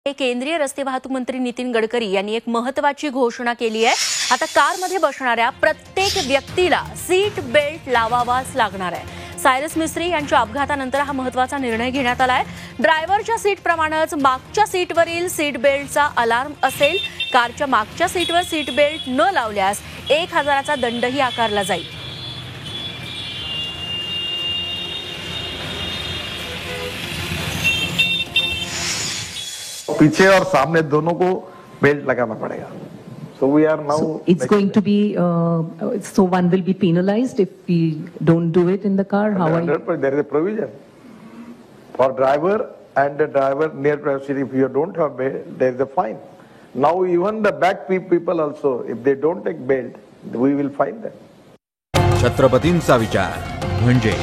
केंद्रीय रस्ते वाहतूक मंत्री नितिन गडकरी यांनी एक महत्त्वाची घोषणा केली आहे। आता कारमध्ये बसणाऱ्या प्रत्येक व्यक्तीला सीट बेल्ट लावावाच लागणार आहे। सायरस मिस्त्री यांच्या अपघातानंतर हा महत्त्वाचा निर्णय घेण्यात आला आहे। ड्रायव्हरच्या सीटप्रमाणेच मागच्या सीटवरील सीट बेल्टचा अलार्म असेल। कारच्या मागच्या सीटवर सीट बेल्ट न लावल्यास 1000चा दंडही आकारला जाईल। पीछे और सामने दोनों को बेल्ट लगाना पड़ेगा। So we are now. So it's going to be so one will be penalized if we don't do it in the car. How are you? There is a provision for driver and the driver near passenger. If you don't have belt, there is a fine. Now even the back people also, if they don't take belt, we will fine them. छत्रपतींचा विचार म्हणजे